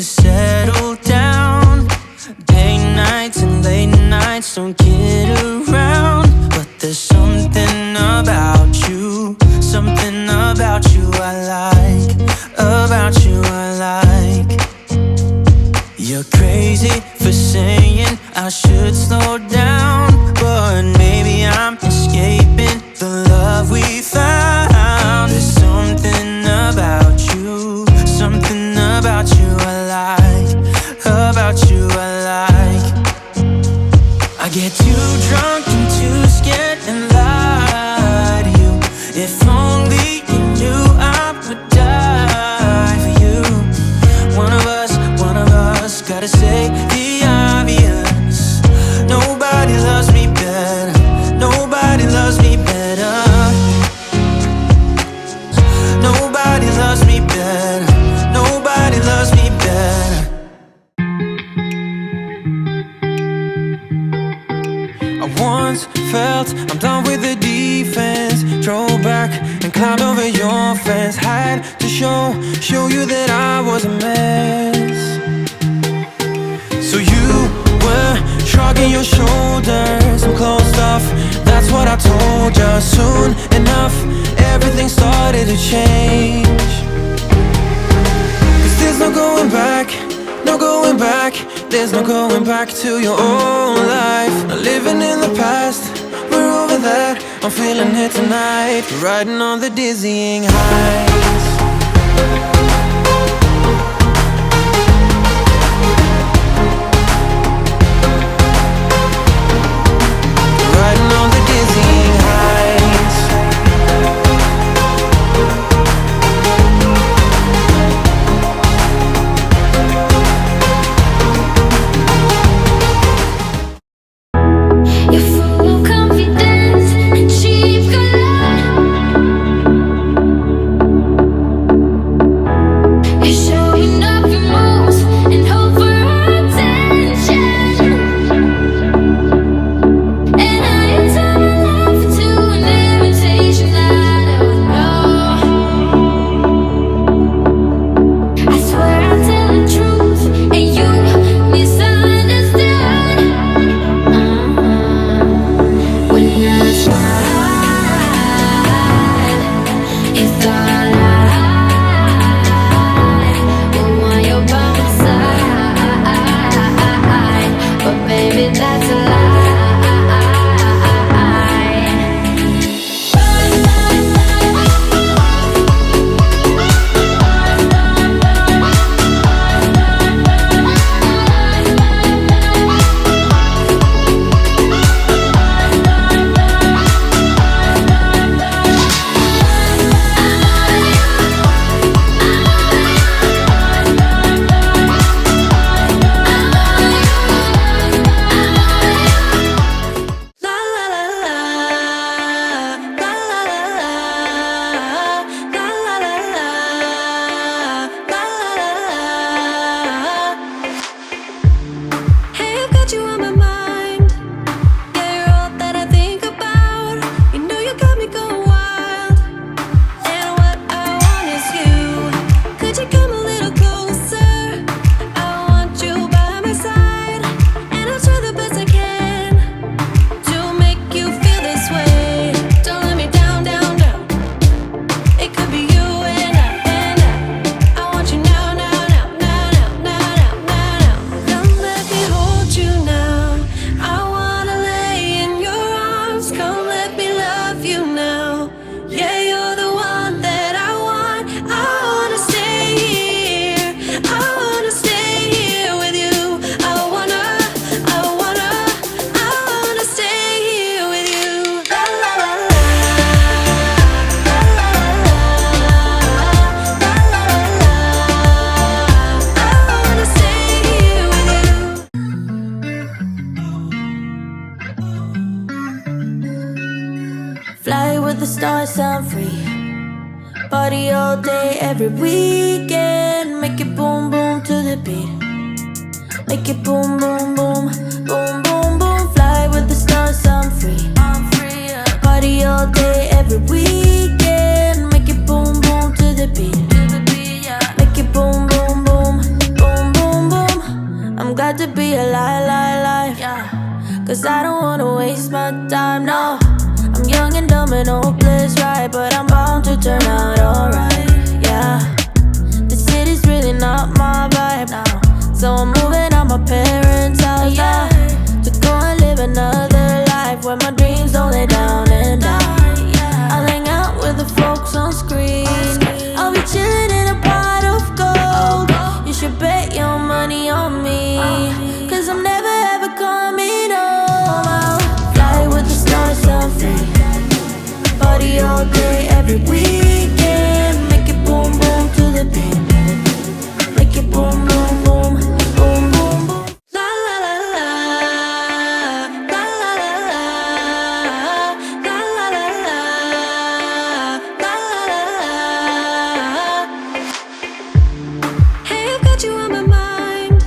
settle down. Day nights and late nights don't get around. But there's something about you, something about you I like, about you I like. You're crazy for saying I should slow down, but maybe I'm escaping the love we found. There's something about you, something about you I like, about you I like. I get too drunk and too scared and lie to you. If only you knew I would die for you. One of us gotta say the obvious. Nobody loves me better, nobody loves me better. Nobody loves me better, nobody loves me better. I once felt I'm done with the defense. Drove back and climbed over your fence. Had to show you that I was a mess. So you were shrugging your shoulders and closed off. That's what I told you. Soon enough, everything started to change. Cause there's no going back, no going back. There's no going back to your old life. Not living in the past, we're over that. I'm feeling it tonight, riding on the dizzying heights. Riding on the dizzying heights. You're full of confidence and cheap color. You're showing off your moves and hope for attention. And I turn my life into an invitation I don't know. I swear I'll tell the truth and you misunderstood. When I tried, it thought I would want you by my side, but baby that's a lie. Hey, I've got you on my mind. Yeah, you're all that I think about. You know you got me going wild. And what I want is you. Could you come a little closer? I want you by my side. And I'll try the best I can to make you feel this way. Don't let me down, down, down. It could be you and I want you now, now, now, now, now, now, now, now. Come let me hold you now. I wanna lay in your arms. Come let me love you now. Yeah, you're the one that I want. I wanna stay here. I wanna stay here with you. I wanna stay here with you. La la la la. La la la la. La la la la. I wanna stay here with you. Fly with the stars, I'm free. Party all day, every weekend. Make it boom, boom to the beat. Make it boom, boom, boom, boom, boom, boom. Fly with the stars, I'm free. Party all day, every weekend. Make it boom, boom to the beat. Make it boom, boom, boom, boom, boom. got to be a lie. Cause I don't wanna waste my time, no. I'm young and dumb and hopeless, right? But I'm bound to turn out alright, yeah. The city's really not my vibe now, so I'm moving out my parents' house now, to go and live another life where my dreams don't lay down and die. I'll hang out with the folks on screen. I'll be chilling in a pot of gold. You should bet your money on me, cause I'm never ever coming home. I'll fly with the stars, I'm free. Party all day, every weekend. Make it boom, boom to the beat. Make it boom, boom, boom, boom, boom, boom. La la la la, la la la la, la la la la, la la la. Hey, I've got you on my mind.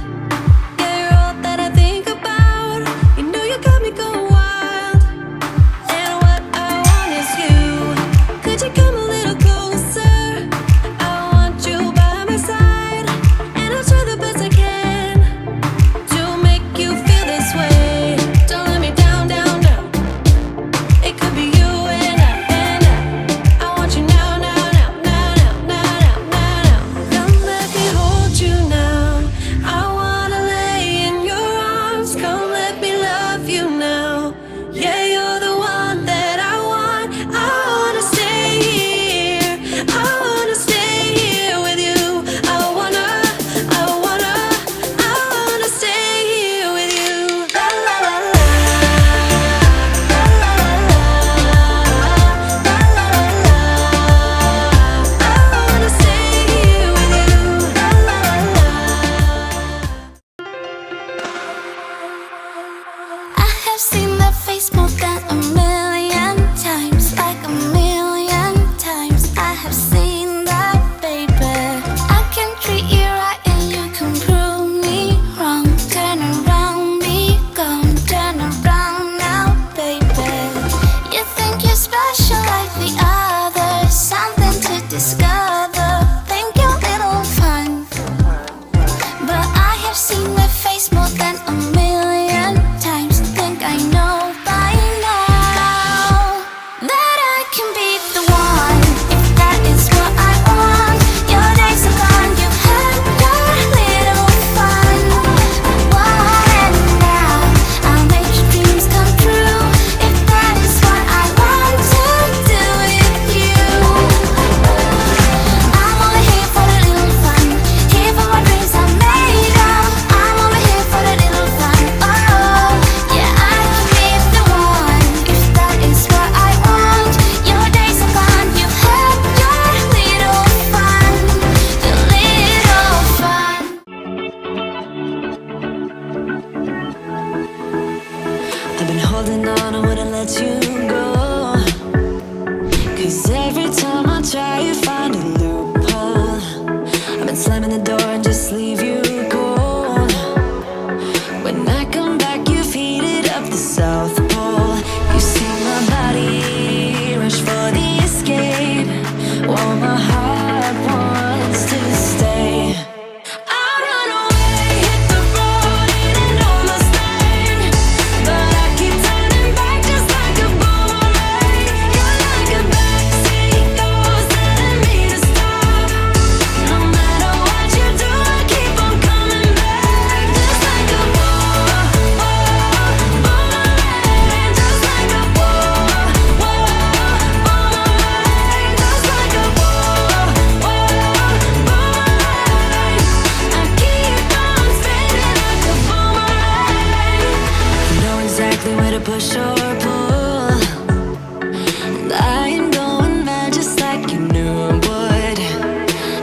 Yeah, you're all that I think about. You know you got me going wild. And what I want is you. Could you come a little closer? I want you by my side, and I'll try the best I can to make you feel this way. Don't let me down, down, down. It could be you and I want you now, now, now, now, now, now, now, now. Come let me hold you now. I wanna lay in your arms. Come let me love you now. Yeah, you're the one that I want. I wanna stay here. I wanna stay here with you. I wanna stay here with you. La la la la, la la la la, la la la la. I wanna stay here with you. La la la la. I have seen that face more than a million times, like a million times. I have seen that, baby. I can treat you right and you can prove me wrong. Turn around, be gone. Turn around now, baby. You think you're special like the others, something to discover. Think you're little fun, but I have seen that face more than a million times. Think I know by now that I can be the one, if that is what I want. Your days are gone, you've had your little fun. And now I'll make your dreams come true, if that is what I want to do with you. I'm over here for the little fun, here for my dreams I made up. I'm over here for the little fun. Oh, yeah, I can be the one, if that is what I want. Your days are gone, you've had your little fun, the little fun. I've been holding on, I wouldn't let you go, cause every time I try you find a loophole. I've been slamming the door and just leave you cold. When I come back you've heated up the South Pole. You see my body rush for the escape, while my heart wants to stay. I run away, hit the road, ain't almost thing, but I keep turning back just like a boomerang. You're like a backseat ghost telling me to stop. No matter what you do, I keep on coming back, just like a boomerang, just like a boomerang, just like a boomerang. I keep on spinning like a boomerang. You know exactly where to push or pull, and I am going mad just like you knew I would.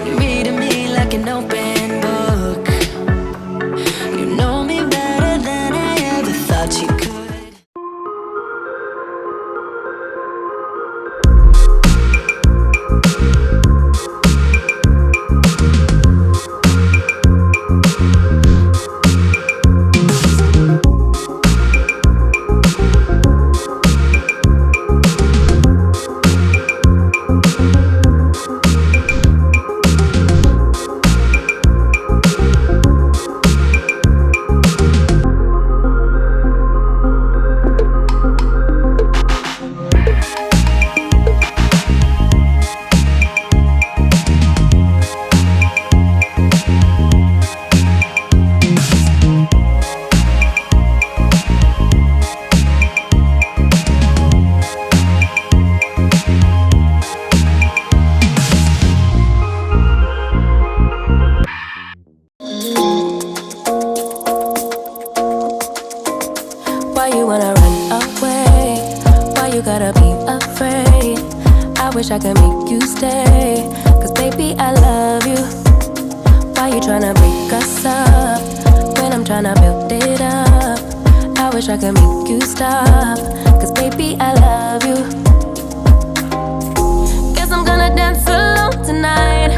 You're reading me like an open book. You know me better than I ever thought you could. gotta be afraid. I wish I could make you stay, 'cause baby I love you. Why you tryna break us up when I'm tryna build it up? I wish I could make you stop, 'cause baby I love you. Guess I'm gonna dance alone tonight.